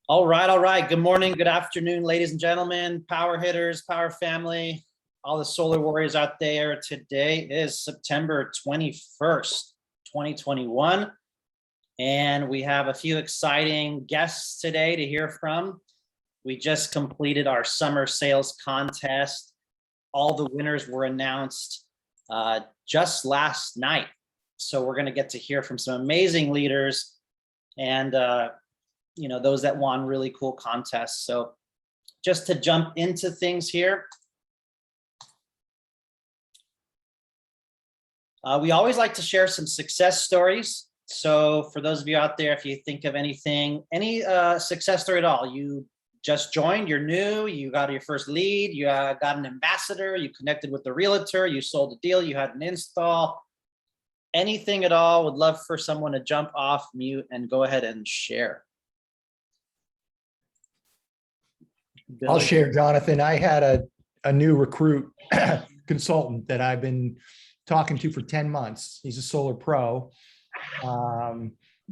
All right, all right. Good morning, good afternoon, ladies and gentlemen, power hitters, power family, all the solar warriors out there. Today is September 21st, 2021, and we have a few exciting guests today to hear from. We just completed our summer sales contest. All the winners were announced just last night. So we're going to get to hear from some amazing leaders and those that won really cool contests. So just to jump into things here, we always like to share some success stories. So for those of you out there, if you think of anything, any success story at all, you just joined, you're new, you got your first lead, you got an ambassador, you connected with the realtor, you sold a deal, you had an install, anything at all, would love for someone to jump off mute and go ahead and share. Billy. I'll share, Jonathan. I had a new recruit consultant that I've been talking to for 10 months. He's a solar pro,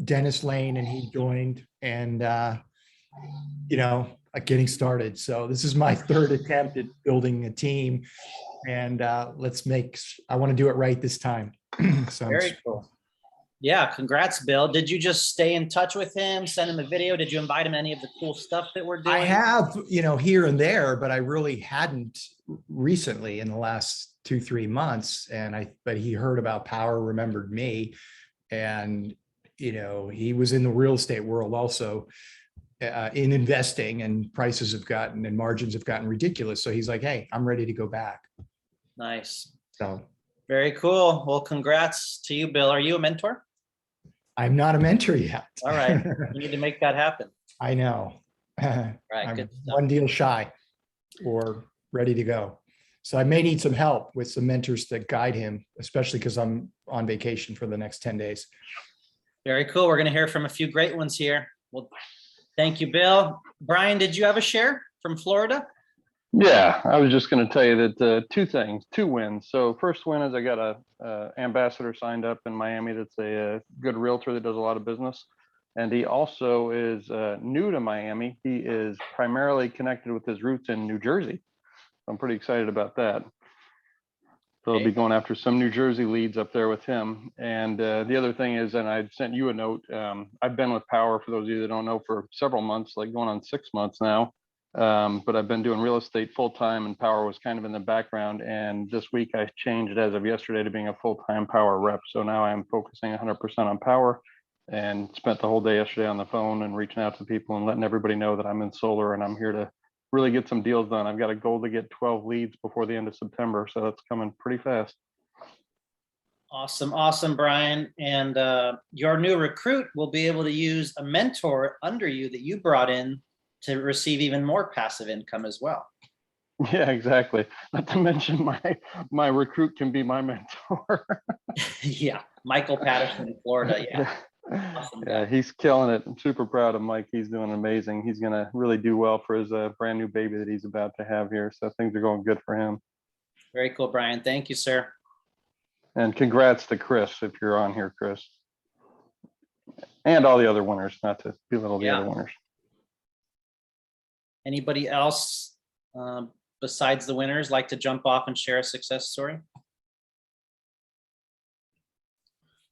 Dennis Lane, and he joined and, getting started. So this is my third attempt at building a team, and I want to do it right this time. So very cool. Yeah, congrats, Bill. Did you just stay in touch with him, send him a video? Did you invite him to any of the cool stuff that we're doing? I have, here and there, but I really hadn't recently in the last 2-3 months. But he heard about Powur, remembered me, and, he was in the real estate world also in investing, and prices have gotten and margins have gotten ridiculous. So he's like, hey, I'm ready to go back. Nice. So very cool. Well, congrats to you, Bill. Are you a mentor? I'm not a mentor yet. All right. You need to make that happen. I know. Right. I'm one deal shy or ready to go. So I may need some help with some mentors to guide him, especially because I'm on vacation for the next 10 days. Very cool. We're going to hear from a few great ones here. Well, thank you, Bill. Brian, did you have a share from Florida? Yeah, I was just going to tell you that two wins. So first win is I got a ambassador signed up in Miami that's a good realtor that does a lot of business. And he also is new to Miami. He is primarily connected with his roots in New Jersey. I'm pretty excited about that. So I'll be going after some New Jersey leads up there with him. And the other thing is, and I sent you a note, I've been with Powur, for those of you that don't know, for several months, like going on 6 months now. But I've been doing real estate full time, and Powur was kind of in the background. And this week I changed as of yesterday to being a full-time Powur rep. So now I'm focusing 100% on Powur, and spent the whole day yesterday on the phone and reaching out to people and letting everybody know that I'm in solar and I'm here to really get some deals done. I've got a goal to get 12 leads before the end of September. So that's coming pretty fast. Awesome. Awesome, Brian. And your new recruit will be able to use a mentor under you that you brought in to receive even more passive income as well. Yeah, exactly. Not to mention my recruit can be my mentor. Yeah, Michael Patterson in Florida. Yeah. Awesome. Yeah, he's killing it. I'm super proud of Mike. He's doing amazing. He's going to really do well for his brand new baby that he's about to have here. So things are going good for him. Very cool, Brian. Thank you, sir. And congrats to Chris, if you're on here, Chris. And all the other winners, not to belittle the other winners. Anybody else besides the winners like to jump off and share a success story?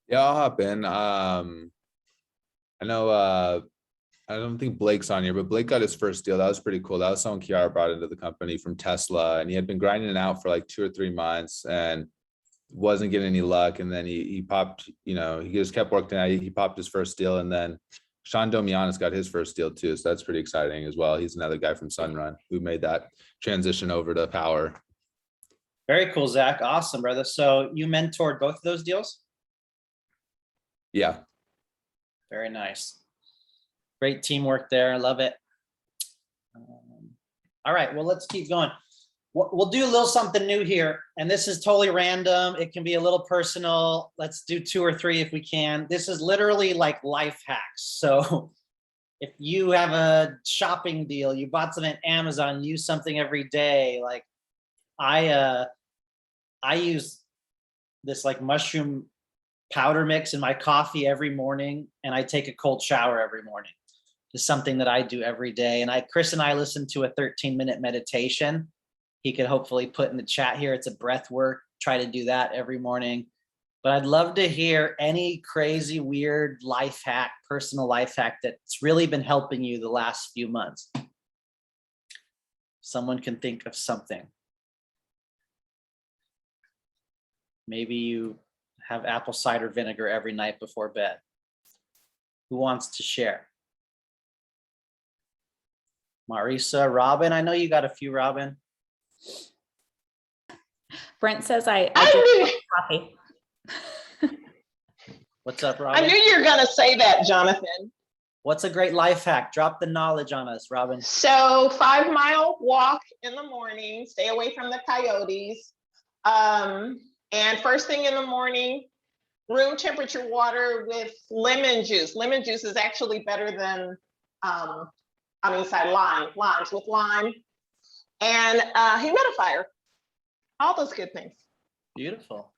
Yeah, I'll hop in. I know I don't think Blake's on here, but Blake got his first deal. That was pretty cool. That was someone Kiara brought into the company from Tesla, and he had been grinding it out for like 2 or 3 months and wasn't getting any luck. And then he popped, he just kept working out. He popped his first deal, and then Sean Domianis got his first deal too. So that's pretty exciting as well. He's another guy from Sunrun who made that transition over to Powur. Very cool, Zach. Awesome, brother. So you mentored both of those deals? Yeah. Very nice. Great teamwork there. I love it. All right, well, let's keep going. We'll do a little something new here, and this is totally random. It can be a little personal. Let's do 2 or 3 if we can. This is literally like life hacks. So if you have a shopping deal, you bought something at Amazon, use something every day. Like I use this like mushroom powder mix in my coffee every morning, and I take a cold shower every morning. is something that I do every day. And Chris and I listen to a 13-minute meditation. He could hopefully put in the chat here. It's a breath work. Try to do that every morning. But I'd love to hear any crazy, weird life hack, personal life hack that's really been helping you the last few months. Someone can think of something. Maybe you have apple cider vinegar every night before bed. Who wants to share? Marisa, Robin, I know you got a few, Robin. Brent says I I drink coffee. What's up, I Robin? knew you were going to say that, Jonathan. What's a great life hack? Drop the knowledge on us, Robin. So 5-mile walk in the morning, stay away from the coyotes. And first thing in the morning, room temperature water with lemon juice. Lemon juice is actually better than, limes with lime and humidifier. All those good things. Beautiful.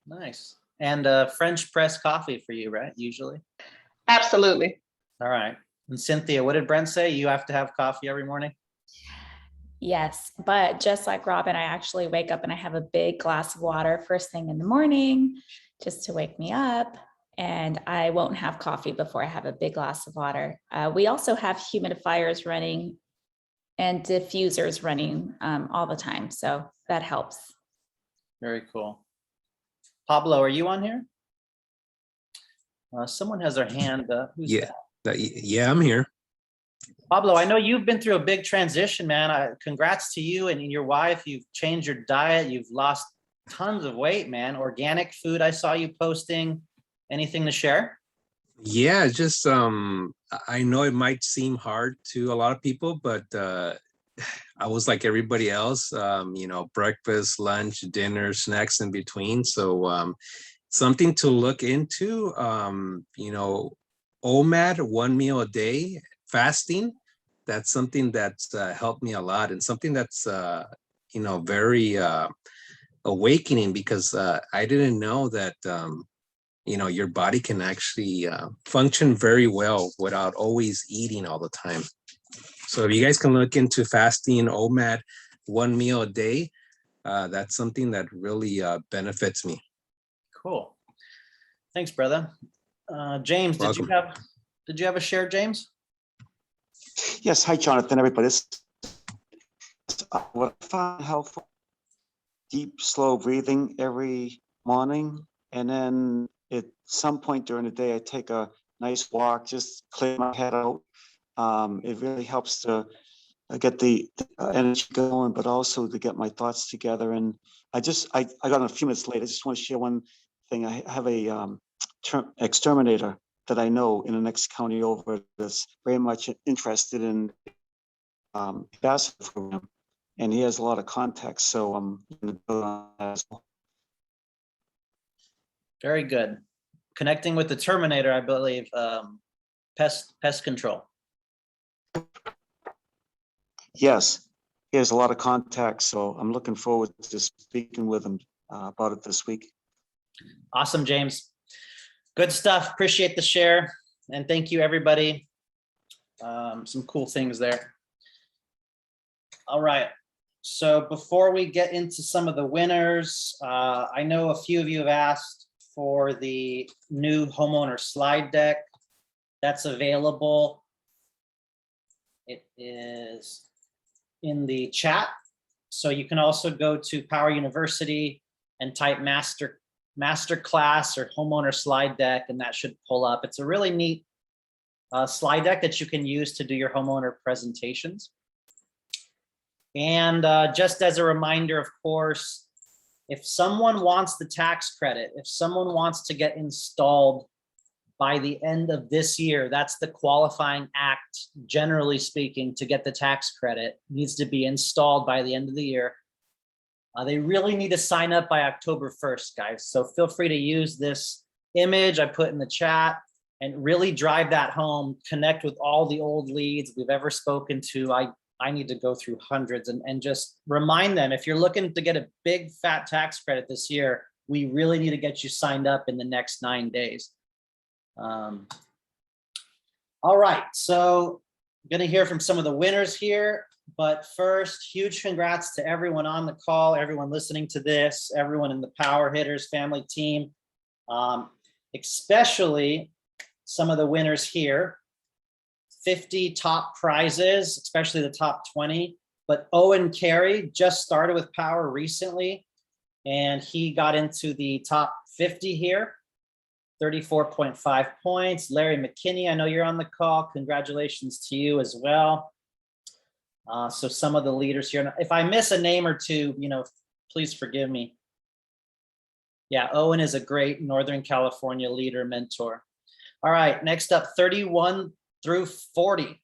Nice. And French press coffee for you, right? Usually. Absolutely. All right. And Cynthia, what did Brent say? You have to have coffee every morning? Yes, but just like Robin, I actually wake up and I have a big glass of water first thing in the morning just to wake me up. And I won't have coffee before I have a big glass of water. We also have humidifiers running and diffusers running all the time. So that helps. Very cool. Pablo, are you on here? Someone has their hand up. Who's that? Yeah, I'm here. Pablo, I know you've been through a big transition, man. Congrats to you and your wife. You've changed your diet. You've lost tons of weight, man. Organic food, I saw you posting. Anything to share? Yeah, just I know it might seem hard to a lot of people, but I was like everybody else, breakfast, lunch, dinner, snacks in between. So something to look into, OMAD, 1 meal a day, fasting. That's something that's helped me a lot, and something that's very awakening, because I didn't know that your body can actually function very well without always eating all the time. So if you guys can look into fasting, OMAD, 1 meal a day, that's something that really benefits me. Cool. Thanks, brother. James, did you have a share, James? Yes, hi, Jonathan, everybody. What I find helpful, deep, slow breathing every morning. And then at some point during the day, I take a nice walk, just clear my head out. It really helps to get the energy going, but also to get my thoughts together. And I got on a few minutes late. I just want to share one thing. I have a exterminator that I know in the next county over that's very much interested in ambassador program, and he has a lot of contacts. So I'm going to go on that as well. Very good. Connecting with the Terminator, I believe, pest control. Yes, he has a lot of contacts. So I'm looking forward to speaking with him about it this week. Awesome, James. Good stuff. Appreciate the share. And thank you, everybody. Some cool things there. All right. So before we get into some of the winners, I know a few of you have asked for the new homeowner slide deck. That's available. It is in the chat. So you can also go to Powur University and type master class or homeowner slide deck, and that should pull up. It's a really neat slide deck that you can use to do your homeowner presentations. And just as a reminder, of course, if someone wants the tax credit, if someone wants to get installed by the end of this year, that's the qualifying act, generally speaking, to get the tax credit, needs to be installed by the end of the year. They really need to sign up by October 1st, guys. So feel free to use this image I put in the chat and really drive that home, connect with all the old leads we've ever spoken to. I need to go through hundreds and just remind them, if you're looking to get a big fat tax credit this year, we really need to get you signed up in the next 9 days. All right, so I'm gonna hear from some of the winners here, but first, huge congrats to everyone on the call, everyone listening to this, everyone in the Power Hitters family team, especially some of the winners here. 50 top prizes, especially the top 20. But Owen Carey just started with Power recently, and he got into the top 50 here. 34.5 points. Larry McKinney, I know you're on the call. Congratulations to you as well. So some of the leaders here. If I miss a name or two, please forgive me. Yeah, Owen is a great Northern California leader mentor. All right, next up, 31 through 40.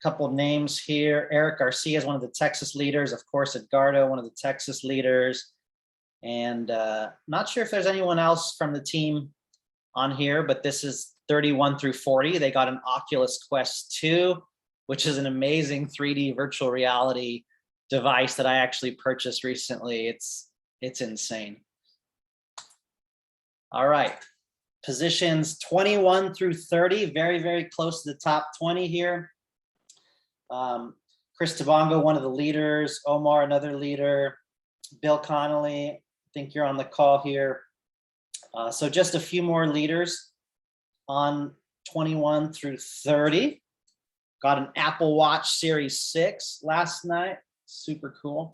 Couple of names here. Eric Garcia is one of the Texas leaders. Of course, Edgardo, one of the Texas leaders. And not sure if there's anyone else from the team on here, but this is 31 through 40. They got an Oculus Quest 2, which is an amazing 3D virtual reality device that I actually purchased recently. It's insane. All right, positions 21 through 30, very, very close to the top 20 here. Chris Tabongo, one of the leaders. Omar, another leader. Bill Connolly, I think you're on the call here. So just a few more leaders on 21 through 30. Got an Apple Watch Series 6 last night. Super cool.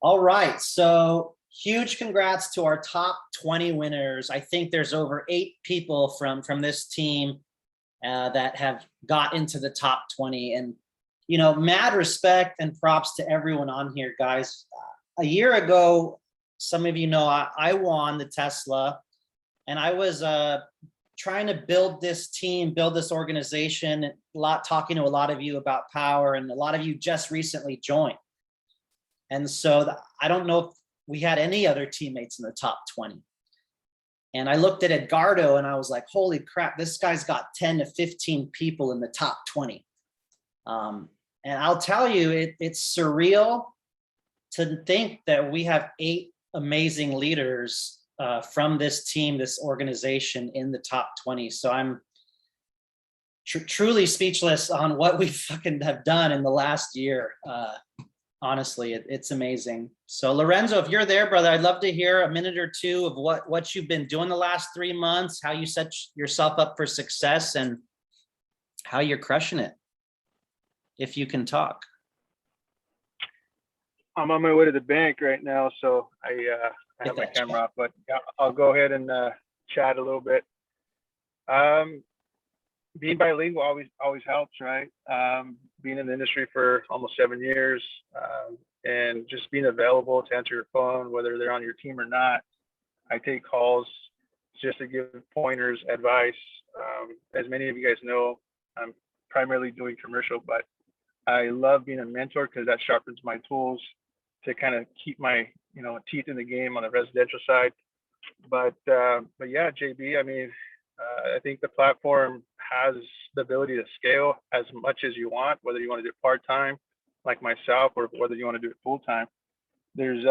All right, so huge congrats to our top 20 winners. I think there's over 8 people from this team that have got into the top 20. And, mad respect and props to everyone on here, guys. A year ago, some of you know, I won the Tesla, and I was trying to build this team, build this organization, talking to a lot of you about Power, and a lot of you just recently joined. And so I don't know if we had any other teammates in the top 20. And I looked at Edgardo and I was like, holy crap, this guy's got 10 to 15 people in the top 20. And I'll tell you, it's surreal to think that we have 8 amazing leaders from this team, this organization in the top 20. So I'm truly speechless on what we fucking have done in the last year. Honestly, it's amazing. So Lorenzo, if you're there, brother, I'd love to hear a minute or two of what you've been doing the last 3 months, how you set yourself up for success, and how you're crushing it, if you can talk. I'm on my way to the bank right now, so I have my camera off, but yeah, I'll go ahead and chat a little bit. Being bilingual always helps, right? Being in the industry for almost 7 years, and just being available to answer your phone, whether they're on your team or not. I take calls just to give pointers, advice. As many of you guys know, I'm primarily doing commercial, but I love being a mentor because that sharpens my tools to kind of keep my teeth in the game on the residential side. But yeah, JB, I mean, I think the platform has the ability to scale as much as you want, whether you want to do it part-time like myself, or whether you want to do it full-time. There's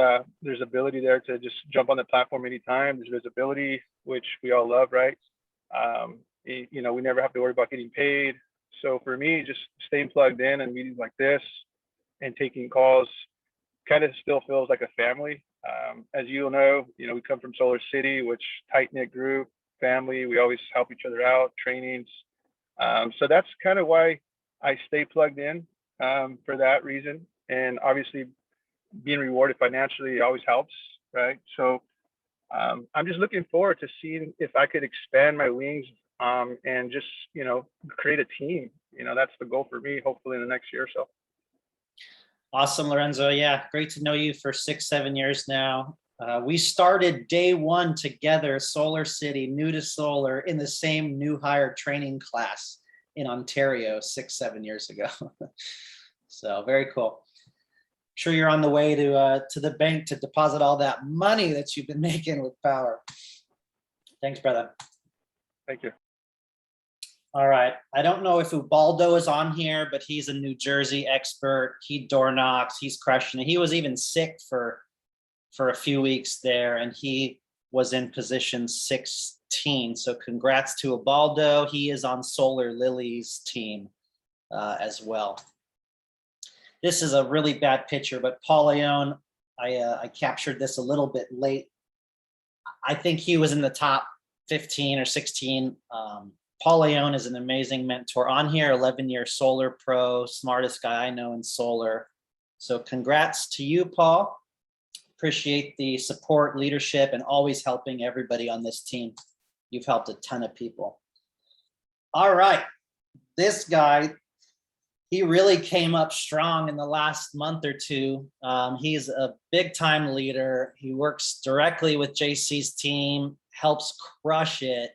ability there to just jump on the platform anytime. There's visibility, which we all love, right? We never have to worry about getting paid. So for me, just staying plugged in and meetings like this and taking calls kind of still feels like a family. As you'll know, we come from Solar City, which tight-knit group, family. We always help each other out, trainings. So that's kind of why I stay plugged in, for that reason. And obviously being rewarded financially always helps, right? So I'm just looking forward to seeing if I could expand my wings, and just, create a team. That's the goal for me, hopefully in the next year or so. Awesome, Lorenzo. Yeah, great to know you for 6-7 years now. We started day one together, Solar City, new to solar, in the same new hire training class in Ontario 6-7 years ago. So very cool. Sure, you're on the way to the bank to deposit all that money that you've been making with Power. Thanks, brother. Thank you. All right. I don't know if Ubaldo is on here, but he's a New Jersey expert. He door knocks. He's crushing it. He was even sick for a few weeks there, and he was in position 16. So congrats to Ubaldo. He is on Solar Lily's team as well. This is a really bad picture, but Paul Leon, I captured this a little bit late. I think he was in the top 15 or 16. Paul Leon is an amazing mentor on here, 11-year solar pro, smartest guy I know in solar. So congrats to you, Paul. Appreciate the support, leadership, and always helping everybody on this team. You've helped a ton of people. All right, this guy, he really came up strong in the last month or two. He's a big time leader. He works directly with JC's team, helps crush it,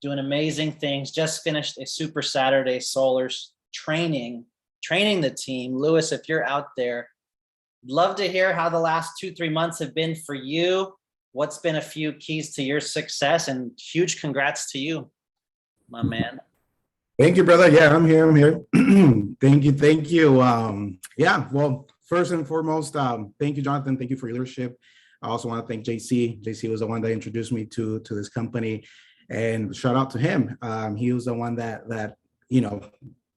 doing amazing things. Just finished a Super Saturday Solar training the team. Lewis, if you're out there, love to hear how the last 2-3 months have been for you. What's been a few keys to your success, and huge congrats to you, my man. Thank you, brother. Yeah, I'm here. Thank you. Yeah, well, first and foremost, thank you, Jonathan. Thank you for your leadership. I also want to thank JC. JC was the one that introduced me to this company, and shout out to him. He was the one that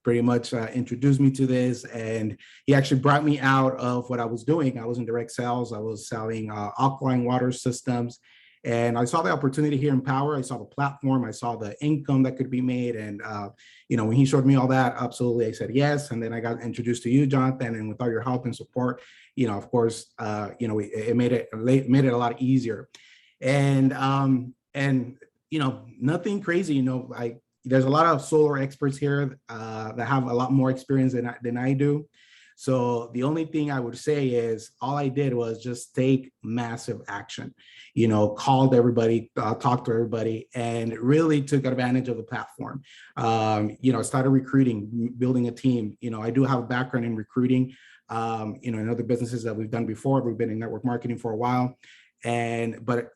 pretty much introduced me to this, and he actually brought me out of what I was doing. I was in direct sales. I was selling alkaline water systems. And I saw the opportunity here in Powur. I saw the platform. I saw the income that could be made. And, when he showed me all that, absolutely, I said yes. And then I got introduced to you, Jonathan. And with all your help and support, of course, it made it a lot easier. And nothing crazy. There's a lot of solar experts here that have a lot more experience than I do. So the only thing I would say is all I did was just take massive action, called everybody, talked to everybody, and really took advantage of the platform. Started recruiting, building a team. I do have a background in recruiting, in other businesses that we've done before. We've been in network marketing for a while. But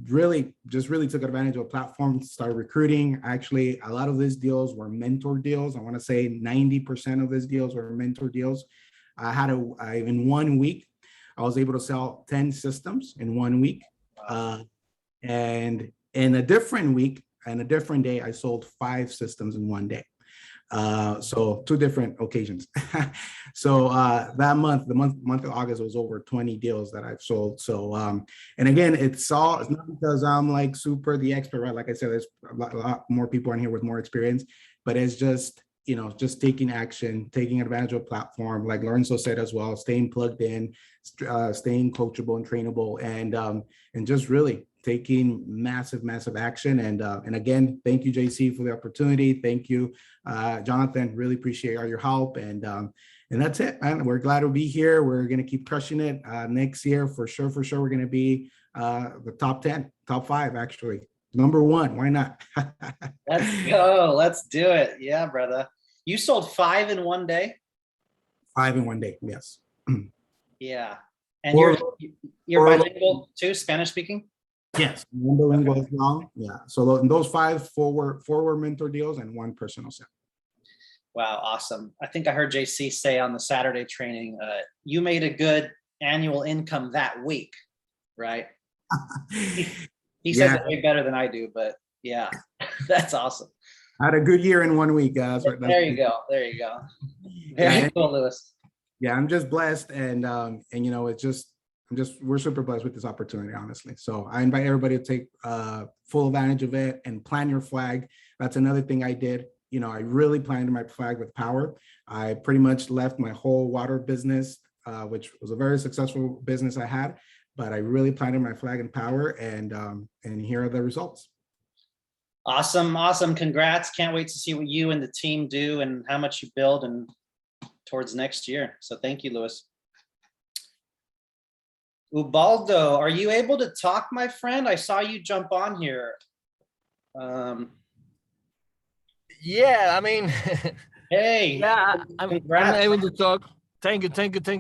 really took advantage of a platform, started recruiting. Actually, a lot of these deals were mentor deals. I want to say 90% of these deals were mentor deals. In 1 week, I was able to sell 10 systems in 1 week. And in a different week and a different day, I sold 5 systems in 1 day. So 2 different occasions. So that month, the month of August, was over 20 deals that I've sold. So and again, it's not because I'm like super the expert, right? Like I said, there's a lot more people in here with more experience, but it's just just taking action, taking advantage of a platform, like Lorenzo said as well, staying plugged in, staying coachable and trainable, and just really taking massive action. And again, thank you, JC, for the opportunity. Thank you, Jonathan. Really appreciate all your help. And that's it, man. We're glad to be here. We're gonna keep crushing it next year for sure. We're gonna be the top 10, top 5 actually. Number 1, why not? Let's go. Let's do it. Yeah, brother. You sold 5 in 1 day? 5 in 1 day, yes. Yeah. And you're bilingual too, Spanish speaking? Yes, bilingual as well. Yeah. So those 5, 4 were mentor deals and 1 personal sale. Wow, awesome. I think I heard JC say on the Saturday training, you made a good annual income that week, right? He says it way better than I do, but yeah, that's awesome. I had a good year in 1 week, guys. There you go. Very cool, Lewis. Yeah, I'm just blessed, and we're super blessed with this opportunity, honestly. So I invite everybody to take full advantage of it and plan your flag. That's another thing I did. I really planned my flag with Powur. I pretty much left my whole water business, which was a very successful business I had. But I really planted my flag in Powur, and here are the results. Awesome. Congrats. Can't wait to see what you and the team do and how much you build and towards next year. So thank you, Lewis. Ubaldo, are you able to talk, my friend? I saw you jump on here. Yeah, I mean, hey. Yeah, I'm able to talk. Thank you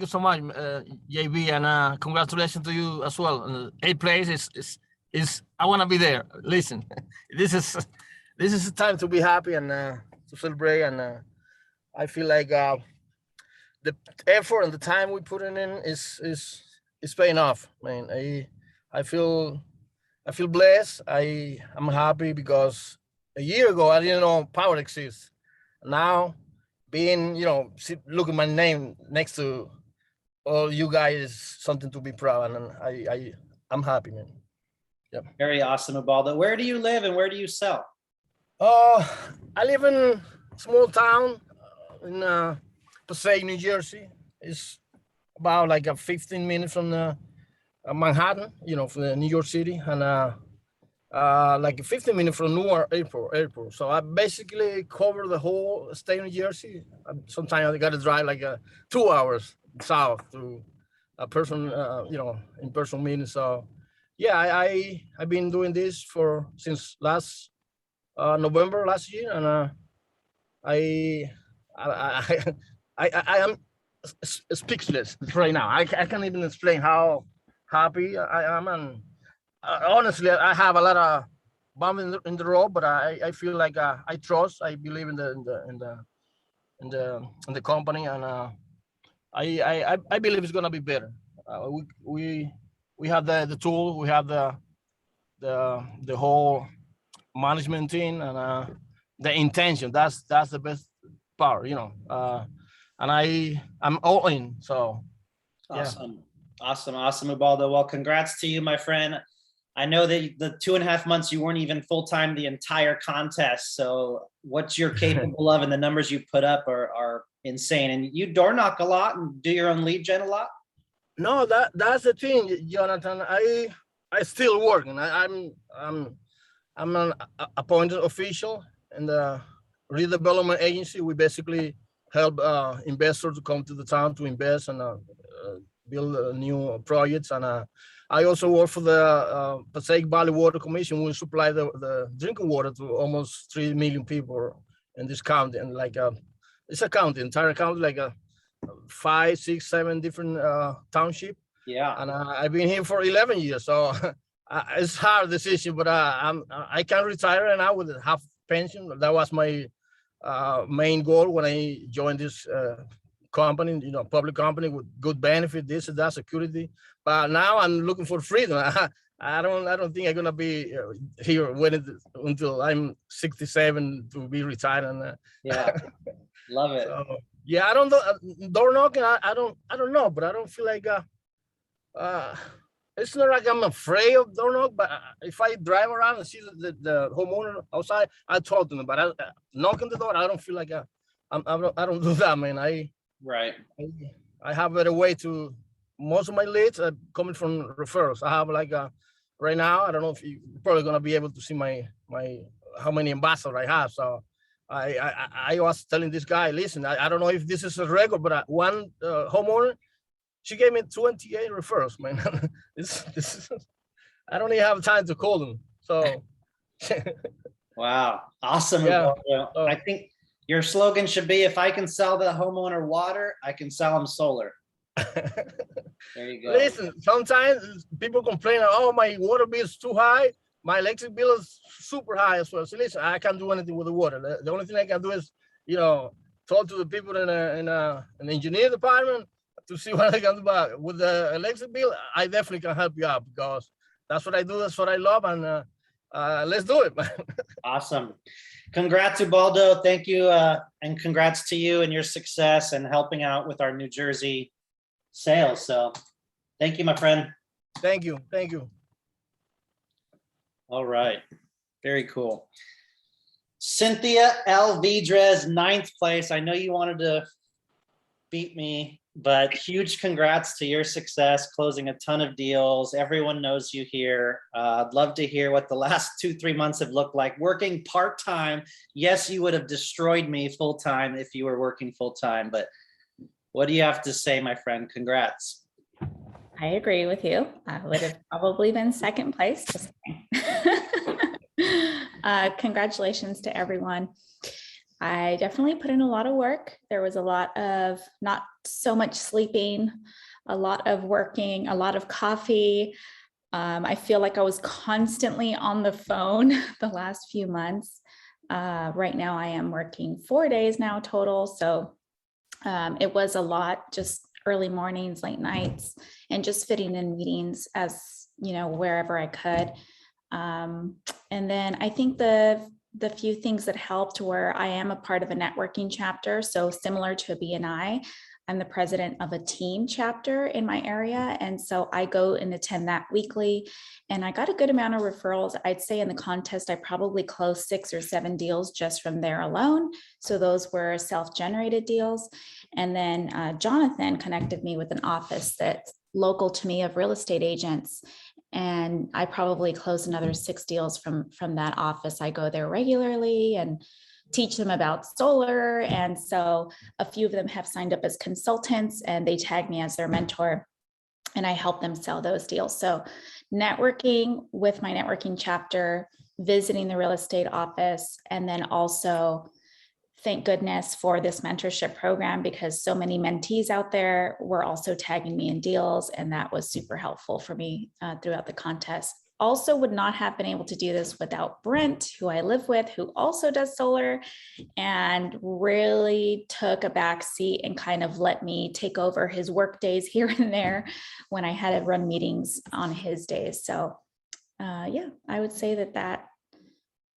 so much, JB, and congratulations to you as well. 8th place is I want to be there. Listen, this is a time to be happy and to celebrate, and I feel like the effort and the time we put in is paying off. I mean, I feel I feel blessed. I'm happy because a year ago I didn't know Powur exists. Now, being look at my name next to all you guys is something to be proud, and I'm happy, man. Yep. Very awesome, Ubaldo. Where do you live and where do you sell? I live in a small town in Passaic, New Jersey. It's about like a 15 minutes from the Manhattan, from the New York City, and like 15 minutes from Newark Airport. So I basically cover the whole state of New Jersey. Sometimes I got to drive like 2 hours south to a person, in person meeting. So yeah, I've been doing this since last November last year, and I am speechless right now. I can't even explain how happy I am, and honestly, I have a lot of bumps in the road, but I feel like I trust, I believe in the company, and I believe it's gonna be better. We have the tool, we have the whole management team, and the intention. That's the best part, and I'm all in. So awesome. Awesome, Ubaldo. Well, congrats to you, my friend. I know that the 2.5 months you weren't even full-time the entire contest. So what you're capable of and the numbers you put up are insane. And you door knock a lot and do your own lead gen a lot? No, that's the thing, Jonathan. I still work, and I'm an appointed official in the redevelopment agency. We basically help investors to come to the town to invest and build new projects. And I also work for the Passaic Valley Water Commission. We supply the drinking water to almost 3 million people in this county. And like it's a county, entire county, like 5, 6, 7 different township. Yeah. And I've been here for 11 years. So it's a hard decision, but I can retire right now with a half pension. That was my main goal when I joined this company, public company with good benefit, this and that, security. But now I'm looking for freedom. I don't think I'm gonna be here waiting until I'm 67 to be retired. And yeah, love it. So, yeah, I don't know. Door knocking, I don't know, but I don't feel like it's not like I'm afraid of door knock, but if I drive around and see the homeowner outside, I talk to them. But I knock on the door, I don't feel like I don't do that, man. Right. I have a way to, most of my leads are coming from referrals. I have like right now, I don't know if you're probably gonna be able to see my how many ambassadors I have. So I was telling this guy, listen, I don't know if this is a record, but one homeowner, she gave me 28 referrals, man. this is, I don't even have time to call them. So wow, awesome. Yeah. I think your slogan should be, if I can sell the homeowner water, I can sell them solar. There you go. Listen, sometimes people complain, oh, my water bill is too high. My electric bill is super high as well. So listen, I can't do anything with the water. The only thing I can do is, talk to the people in an engineer department to see what I can do. But with the electric bill, I definitely can help you out because that's what I do. That's what I love. And let's do it, man. Awesome. Congrats, Ubaldo. Thank you. And congrats to you and your success and helping out with our New Jersey sales. So thank you, my friend. Thank you. Thank you. All right. Very cool. Cynthia ALVIDREZ, 9th place. I know you wanted to beat me, but huge congrats to your success, closing a ton of deals. Everyone knows you here. I'd love to hear what the last 2-3 months have looked like. Working part-time, yes, you would have destroyed me full-time if you were working full-time, but what do you have to say, my friend? Congrats. I agree with you. I would have probably been 2nd place. Just kidding. Congratulations to everyone. I definitely put in a lot of work. There was a lot of not so much sleeping, a lot of working, a lot of coffee. I feel like I was constantly on the phone the last few months. Right now I am working 4 days now total. So it was a lot, just early mornings, late nights, and just fitting in meetings as, wherever I could. And then I think the few things that helped were I am a part of a networking chapter. So similar to a BNI, I'm the president of a team chapter in my area. And so I go and attend that weekly. And I got a good amount of referrals. I'd say in the contest, I probably closed 6 or 7 deals just from there alone. So those were self-generated deals. And then Jonathan connected me with an office that's local to me of real estate agents. And I probably closed another 6 deals from that office. I go there regularly and teach them about solar. And so a few of them have signed up as consultants and they tag me as their mentor and I help them sell those deals. So networking with my networking chapter, visiting the real estate office, and then also thank goodness for this mentorship program because so many mentees out there were also tagging me in deals, and that was super helpful for me throughout the contest. Also would not have been able to do this without Brent, who I live with, who also does solar and really took a back seat and kind of let me take over his work days here and there when I had to run meetings on his days. So yeah, I would say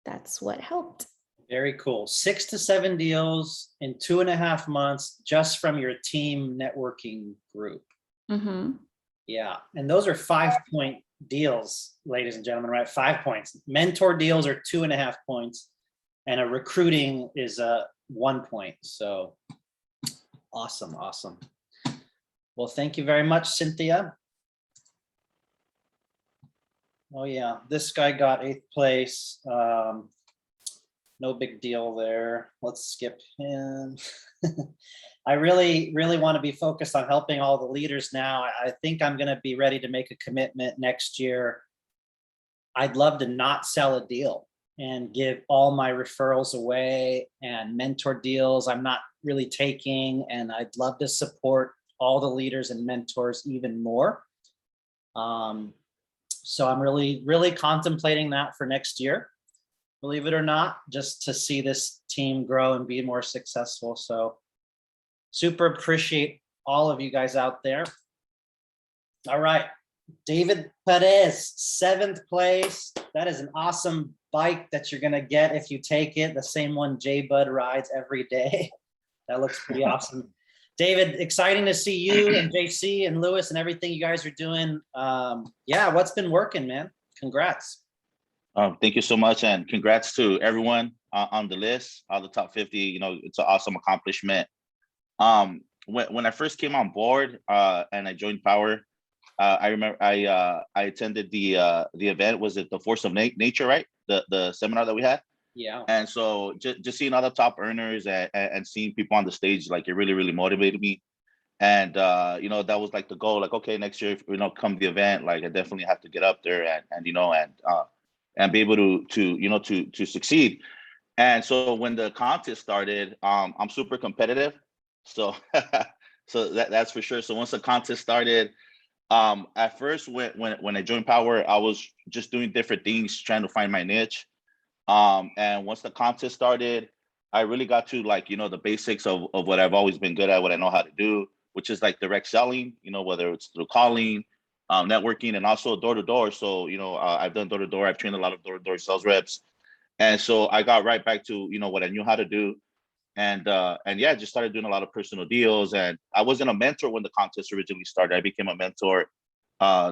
that's what helped. Very cool. 6 to 7 deals in 2.5 months just from your team networking group. Mm-hmm. Yeah. And those are 5-point deals, ladies and gentlemen, right? 5 points. Mentor deals are 2.5 points and a recruiting is 1 point. So awesome. Awesome. Well, thank you very much, Cynthia. Oh yeah, this guy got 8th place. No big deal there. Let's skip him. I really want to be focused on helping all the leaders now. I think I'm going to be ready to make a commitment next year. I'd love to not sell a deal and give all my referrals away and mentor deals I'm not really taking. And I'd love to support all the leaders and mentors even more. So I'm really contemplating that for next year. Believe it or not, just to see this team grow and be more successful. So super appreciate all of you guys out there. All right, David Perez, 7th place. That is an awesome bike that you're gonna get if you take it. The same one J Bud rides every day. That looks pretty awesome. David, exciting to see you and JC and Lewis and everything you guys are doing. Yeah, what's been working, man? Congrats. Thank you so much, and congrats to everyone on the list, all the top 50. You know, it's an awesome accomplishment. When I first came on board and I joined Powur, I remember I attended the event. Was it the Force of Nature, right? The seminar that we had. Yeah. And so just seeing other top earners and seeing people on the stage, like it really motivated me. And you know, that was like the goal. Like, okay, next year, you know, come the event, like I definitely have to get up there and you know and be able to succeed. And so when the contest started, I'm super competitive. So so that's for sure. So once the contest started, at first when I joined Powur, I was just doing different things, trying to find my niche. And once the contest started, I really got to like, you know, the basics of what I've always been good at, what I know how to do, which is like direct selling, you know, whether it's through calling, networking, and also door-to-door. So, you know, I've done door-to-door. I've trained a lot of door-to-door sales reps. And so I got right back to, you know, what I knew how to do. And yeah, just started doing a lot of personal deals. And I wasn't a mentor when the contest originally started. I became a mentor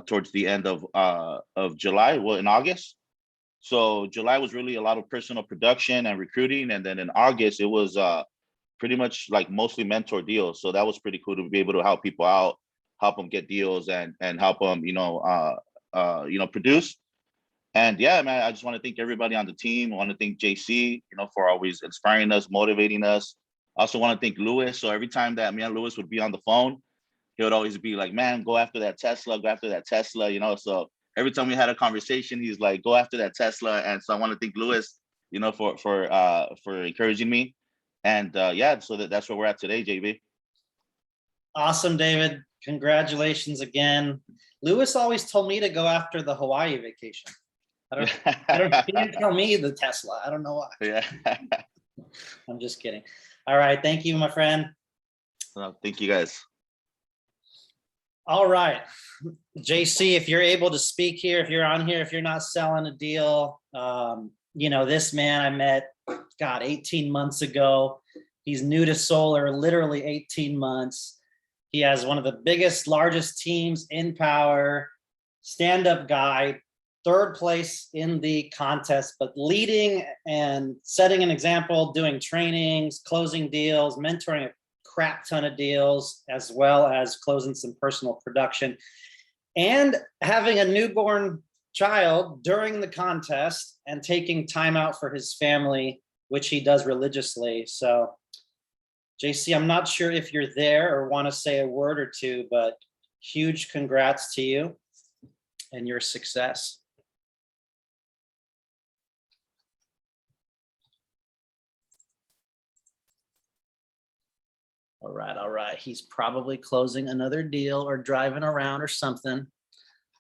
towards the end of July, well, in August. So July was really a lot of personal production and recruiting. And then in August, it was pretty much like mostly mentor deals. So that was pretty cool to be able to help people out, help them get deals and help them, you know, produce. And yeah, man, I just want to thank everybody on the team. I want to thank JC, you know, for always inspiring us, motivating us. I also want to thank Lewis. So every time that me and Lewis would be on the phone, he would always be like, man, go after that Tesla, you know. So every time we had a conversation, he's like, go after that Tesla. And so I want to thank Lewis, you know, for encouraging me. And yeah, so that's where we're at today, JB. Awesome, David. Congratulations again. Lewis always told me to go after the Hawaii vacation. He didn't tell me the Tesla. I don't know why. Yeah. I'm just kidding. All right. Thank you, my friend. Well, thank you guys. All right, JC, if you're able to speak here, if you're on here, if you're not selling a deal, you know, this man I met, God, 18 months ago. He's new to solar, literally 18 months. He has one of the biggest, largest teams in Powur, stand-up guy, third place in the contest, but leading and setting an example, doing trainings, closing deals, mentoring a crap ton of deals, as well as closing some personal production and having a newborn child during the contest and taking time out for his family, which he does religiously. So JC, I'm not sure if you're there or want to say a word or two, but huge congrats to you and your success. All right, all right. He's probably closing another deal or driving around or something.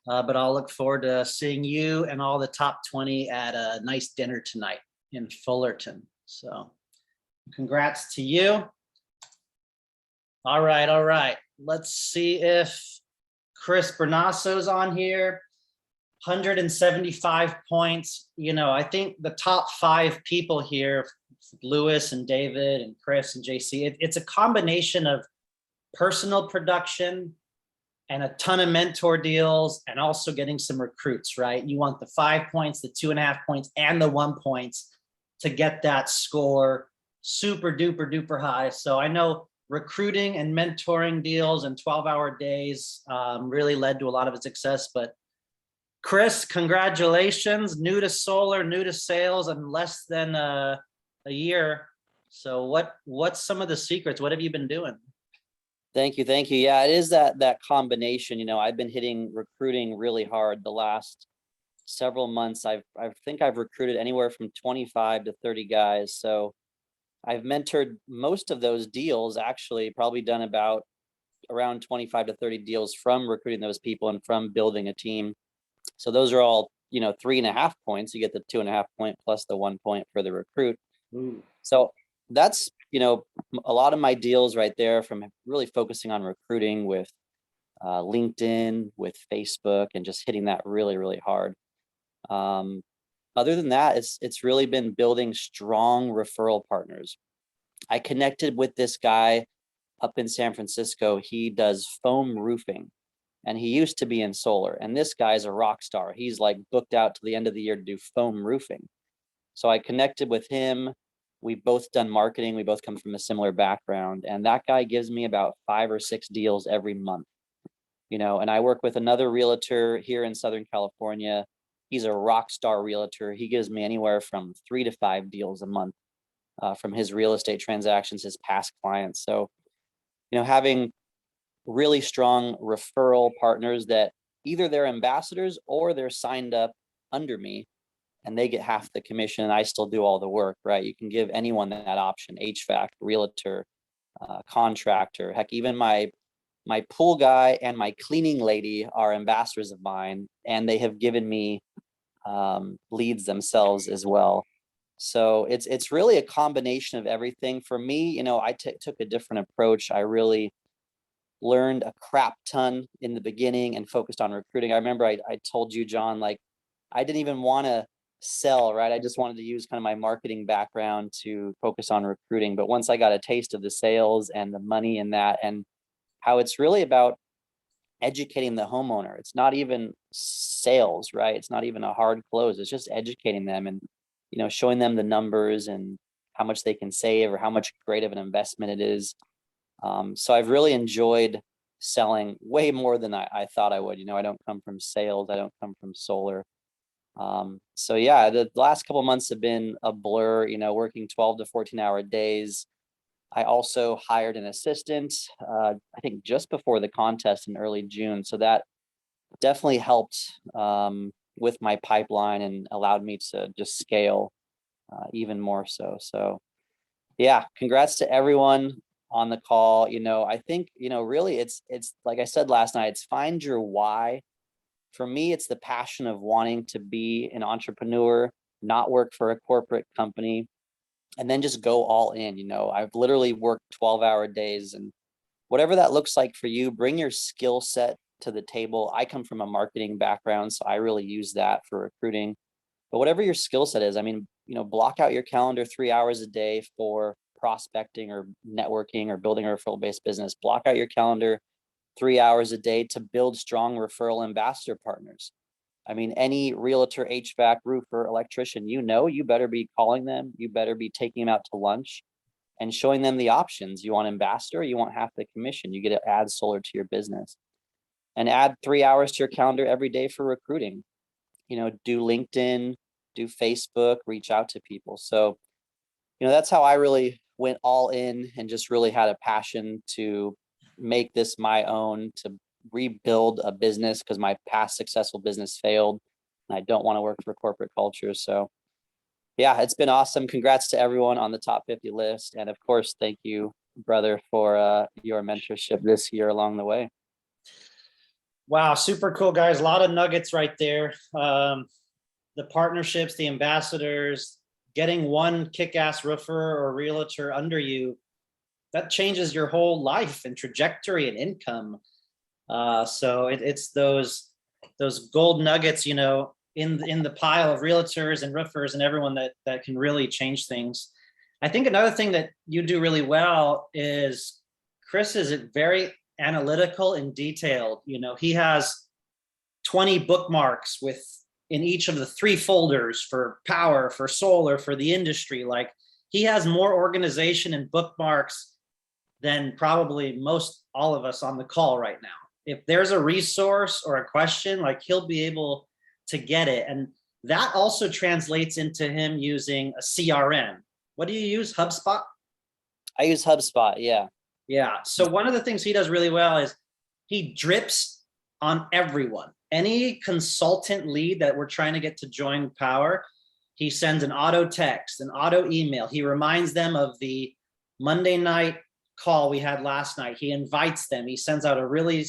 But I'll look forward to seeing you and all the top 20 at a nice dinner tonight in Fullerton. So congrats to you. All right, all right. Let's see if Chris Bernasso's on here. 175 points. You know, I think the top 5 people here, Lewis and David and Chris and JC, it's a combination of personal production and a ton of mentor deals and also getting some recruits, right? You want the 5 points, the 2.5 points, and the 1 points to get that score super duper duper high. So I know recruiting and mentoring deals and 12-hour days really led to a lot of success. But Chris, congratulations, new to solar, new to sales in less than a year. So what's some of the secrets? What have you been doing? Thank you. Thank you. Yeah, it is that combination. You know, I've been hitting recruiting really hard the last several months. I think I've recruited anywhere from 25 to 30 guys. So I've mentored most of those deals, actually, probably done about around 25 to 30 deals from recruiting those people and from building a team. So those are all, you know, 3.5 points. You get the 2.5 point plus the 1 point for the recruit. So that's, you know, a lot of my deals right there from really focusing on recruiting with LinkedIn, with Facebook, and just hitting that really, really hard. Other than that, it's really been building strong referral partners. I connected with this guy up in San Francisco. He does foam roofing and he used to be in solar. And this guy's a rock star. He's like booked out to the end of the year to do foam roofing. So I connected with him. We've both done marketing. We both come from a similar background. And that guy gives me about 5 or 6 deals every month, you know, and I work with another realtor here in Southern California. He's a rock star realtor. He gives me anywhere from 3 to 5 deals a month from his real estate transactions, his past clients. So, you know, having really strong referral partners that either they're ambassadors or they're signed up under me and they get half the commission and I still do all the work, right? You can give anyone that option: HVAC, realtor, contractor. Heck, even my pool guy and my cleaning lady are ambassadors of mine, and they have given me leads themselves as well. So it's really a combination of everything. For me, you know, I took a different approach. I really learned a crap ton in the beginning and focused on recruiting. I remember I told you, John, like I didn't even want to sell, right? I just wanted to use kind of my marketing background to focus on recruiting. But once I got a taste of the sales and the money in that, and how it's really about educating the homeowner. It's not even sales, right? It's not even a hard close. It's just educating them and, you know, showing them the numbers and how much they can save or how much great of an investment it is. So I've really enjoyed selling way more than I thought I would. You know, I don't come from sales. I don't come from solar. So yeah, the last couple of months have been a blur, you know, working 12 to 14-hour days. I also hired an assistant, I think just before the contest in early June. So that definitely helped with my pipeline and allowed me to just scale even more so. So yeah, congrats to everyone on the call. You know, I think, you know, really it's like I said last night, it's find your why. For me, it's the passion of wanting to be an entrepreneur, not work for a corporate company, and then just go all in. You know, I've literally worked 12-hour days and whatever that looks like for you, bring your skill set to the table. I come from a marketing background, so I really use that for recruiting. But whatever your skill set is, I mean, block out your calendar 3 hours a day for prospecting or networking or building a referral-based business. Block out your calendar 3 hours a day to build strong referral ambassador partners. I mean, any realtor, HVAC, roofer, electrician, you better be calling them. You better be taking them out to lunch and showing them the options. You want ambassador, you want half the commission. You get to add solar to your business. And add 3 hours to your calendar every day for recruiting. Do LinkedIn, do Facebook, reach out to people. So, that's how I really went all in and just really had a passion to make this my own, to rebuild a business because my past successful business failed. And I don't want to work for corporate culture. So yeah, it's been awesome. Congrats to everyone on the top 50 list. And of course, thank you, brother, for your mentorship this year along the way. Wow, super cool, guys. A lot of nuggets right there. The partnerships, the ambassadors, getting one kick-ass roofer or realtor under you, that changes your whole life and trajectory and income. So it's those gold nuggets, in the pile of realtors and roofers and everyone that can really change things. I think another thing that you do really well is Chris is very analytical and detailed. He has 20 bookmarks in each of the 3 folders for power, for solar, for the industry. Like, he has more organization and bookmarks than probably all of us on the call right now. If there's a resource or a question, like, he'll be able to get it. And that also translates into him using a CRM. What do you use? HubSpot? I use HubSpot. Yeah. Yeah. So one of the things he does really well is he drips on everyone. Any consultant lead that we're trying to get to join Powur, he sends an auto text, an auto email. He reminds them of the Monday night call we had last night. He invites them. He sends out a really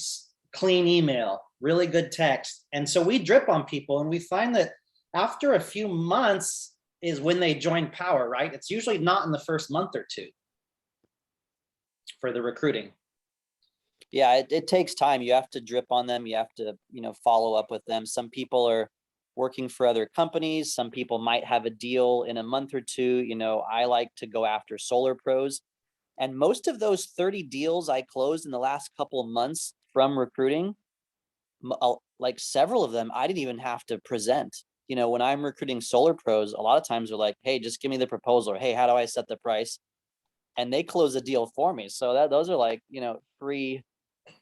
clean email, really good text. And so we drip on people, and we find that after a few months is when they join Powur, right? It's usually not in the first month or two for the recruiting. Yeah, it takes time. You have to drip on them. You have to, follow up with them. Some people are working for other companies. Some people might have a deal in a month or two. I like to go after solar pros. And most of those 30 deals I closed in the last couple of months from recruiting, like several of them, I didn't even have to present. When I'm recruiting solar pros, a lot of times they're like, hey, just give me the proposal. Or, hey, how do I set the price? And they close a deal for me. So those are like,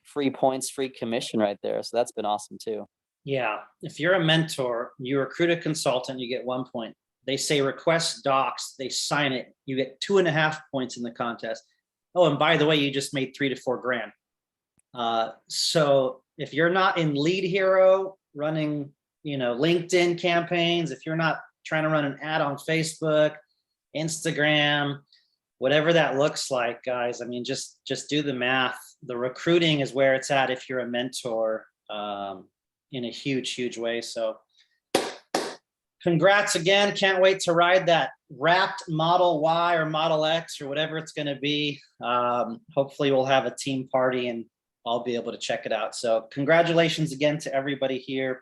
free points, free commission right there. So that's been awesome too. Yeah. If you're a mentor, you recruit a consultant, you get 1 point. They say request docs, they sign it, you get 2.5 points in the contest. Oh, and by the way, you just made $3 to $4 grand. So if you're not in Lead Hero running, LinkedIn campaigns, if you're not trying to run an ad on Facebook, Instagram, whatever that looks like, guys, I mean, just do the math. The recruiting is where it's at if you're a mentor, in a huge way. So congrats again. Can't wait to ride that wrapped Model Y or Model X or whatever it's going to be. Hopefully we'll have a team party and I'll be able to check it out. So congratulations again to everybody here.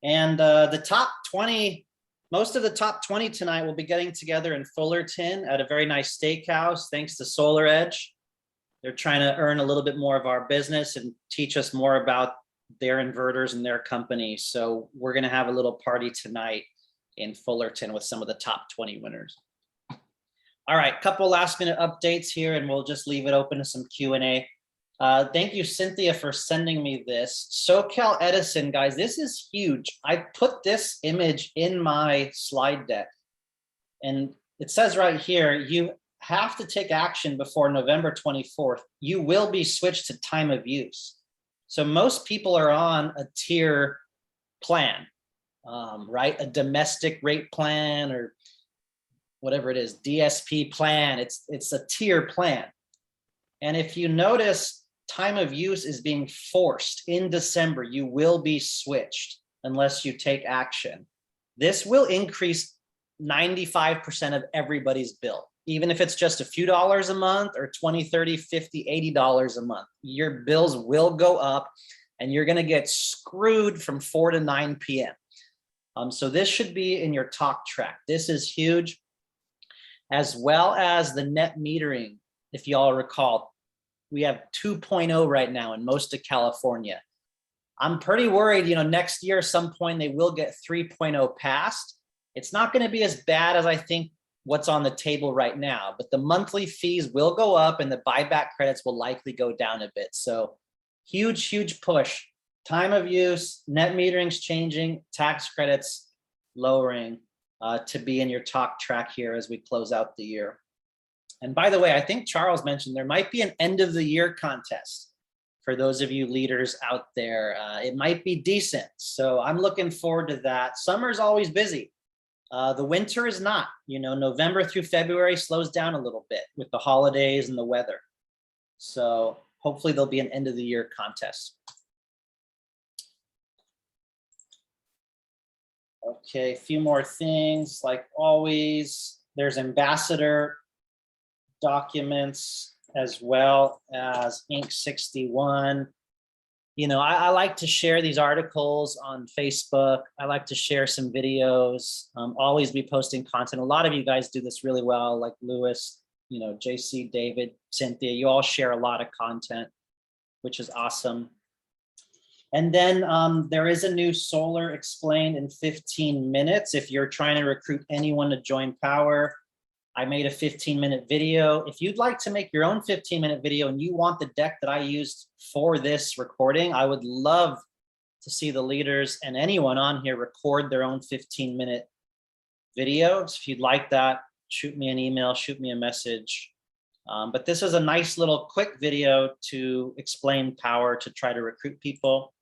And the top 20, most of the top 20 tonight will be getting together in Fullerton at a very nice steakhouse, thanks to Solar Edge. They're trying to earn a little bit more of our business and teach us more about their inverters and their company. So we're going to have a little party tonight in Fullerton with some of the top 20 winners. All right, couple last minute updates here, and we'll just leave it open to some Q&A. Thank you, Cynthia, for sending me this. SoCal Edison, guys, this is huge. I put this image in my slide deck, and it says right here, you have to take action before November 24th. You will be switched to time of use. So most people are on a tier plan, right? A domestic rate plan or whatever it is, DSP plan. It's a tier plan. And if you notice, time of use is being forced in December. You will be switched unless you take action. This will increase 95% of everybody's bill. even if it's just a few dollars a month or 20, 30, 50, $80 a month, your bills will go up and you're going to get screwed from 4 to 9 p.m. So this should be in your talk track. This is huge, as well as the net metering. If y'all recall, we have 2.0 right now in most of California. I'm pretty worried, next year, some point they will get 3.0 passed. It's not going to be as bad as I think what's on the table right now, but the monthly fees will go up and the buyback credits will likely go down a bit. So huge, huge push. Time of use, net metering's changing, tax credits lowering to be in your talk track here as we close out the year. And by the way, I think Charles mentioned there might be an end of the year contest for those of you leaders out there. It might be decent. So I'm looking forward to that. Summer's always busy. The winter is not. November through February slows down a little bit with the holidays and the weather. So hopefully there'll be an end of the year contest. Okay, a few more things. Like always, there's ambassador documents as well as Inc. 61. I like to share these articles on Facebook. I like to share some videos, always be posting content. A lot of you guys do this really well, like Lewis, JC, David, Cynthia, you all share a lot of content, which is awesome. And then there is a new Solar Explained in 15 minutes. If you're trying to recruit anyone to join Powur, I made a 15-minute video. If you'd like to make your own 15-minute video and you want the deck that I used for this recording, I would love to see the leaders and anyone on here record their own 15-minute video. So if you'd like that, shoot me an email, shoot me a message. But this is a nice little quick video to explain Powur, to try to recruit people.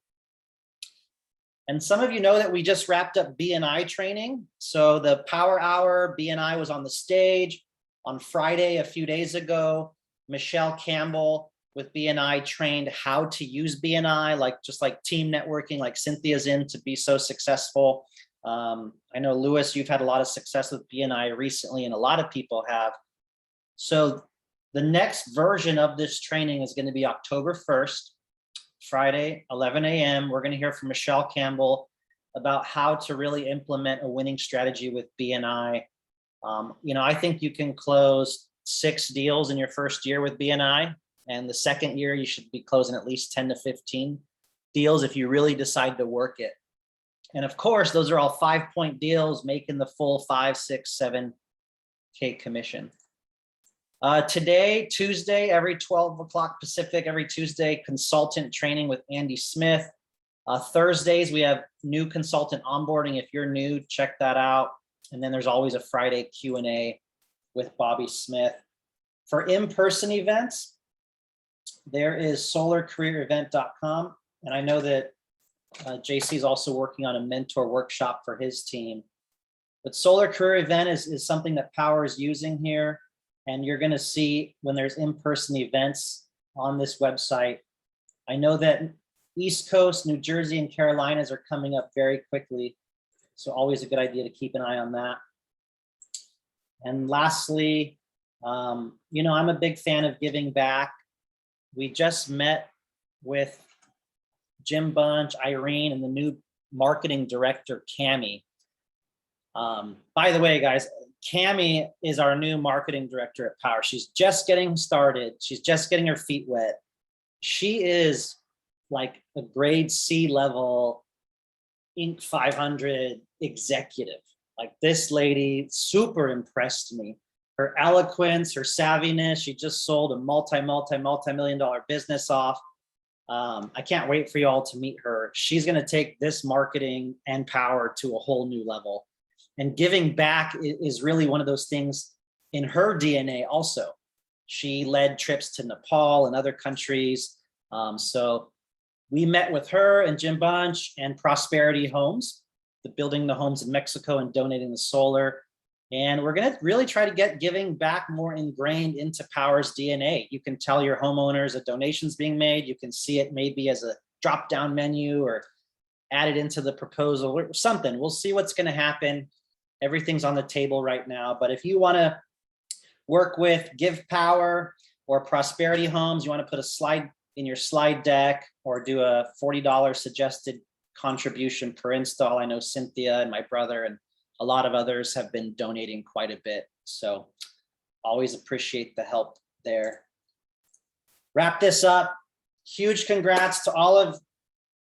And some of you know that we just wrapped up BNI training. So the Powur Hour BNI was on the stage on Friday a few days ago. Michelle Campbell with BNI trained how to use BNI, just like team networking, like Cynthia's in, to be so successful. I know, Lewis, you've had a lot of success with BNI recently, and a lot of people have. So the next version of this training is going to be October 1st. Friday, 11 a.m. We're going to hear from Michelle Campbell about how to really implement a winning strategy with BNI. I think you can close 6 deals in your first year with BNI, and the second year you should be closing at least 10 to 15 deals if you really decide to work it. And of course, those are all 5-point deals, making the full 5, 6, 7K commission. Today, Tuesday, every 12 o'clock Pacific, every Tuesday, consultant training with Andy Smith. Thursdays, we have new consultant onboarding. If you're new, check that out. And then there's always a Friday Q&A with Bobby Smith. For in-person events, there is solarcareerevent.com. And I know that JC is also working on a mentor workshop for his team. But Solar Career Event is something that Powur is using here. And you're going to see when there's in-person events on this website. I know that East Coast, New Jersey, and Carolinas are coming up very quickly. So always a good idea to keep an eye on that. And lastly, I'm a big fan of giving back. We just met with Jim Bunch, Irene, and the new marketing director, Cami. By the way, guys, Cami is our new marketing director at Powur. She's just getting started. She's just getting her feet wet. She is like a grade C level Inc. 500 executive. Like, this lady super impressed me. Her eloquence, her savviness. She just sold a multi-million-dollar business off. I can't wait for you all to meet her. She's going to take this marketing and Powur to a whole new level. And giving back is really one of those things in her DNA also. She led trips to Nepal and other countries. So we met with her and Jim Bunch and Prosperity Homes, building the homes in Mexico and donating the solar. And we're going to really try to get giving back more ingrained into Powur's DNA. You can tell your homeowners a donation's being made. You can see it maybe as a drop-down menu or add it into the proposal or something. We'll see what's going to happen. Everything's on the table right now. But if you want to work with Give Power or Prosperity Homes, you want to put a slide in your slide deck or do a $40 suggested contribution per install. I know Cynthia and my brother and a lot of others have been donating quite a bit. So always appreciate the help there. Wrap this up. Huge congrats to all of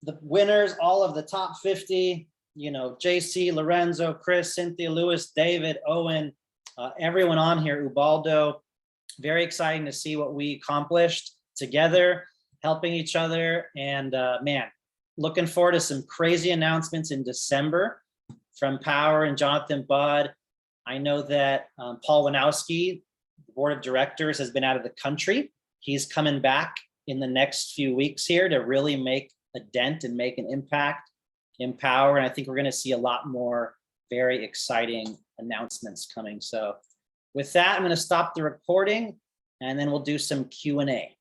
the winners, all of the top 50, you know, JC, Lorenzo, Chris, Cynthia, Lewis, David, Owen, everyone on here, Ubaldo. Very exciting to see what we accomplished together, helping each other. And man, looking forward to some crazy announcements in December from Powur and Jonathan Budd. I know that Paul Winowski, the board of directors, has been out of the country. He's coming back in the next few weeks here to really make a dent and make an impact in Powur. And I think we're going to see a lot more very exciting announcements coming. So with that, I'm going to stop the recording and then we'll do some Q&A.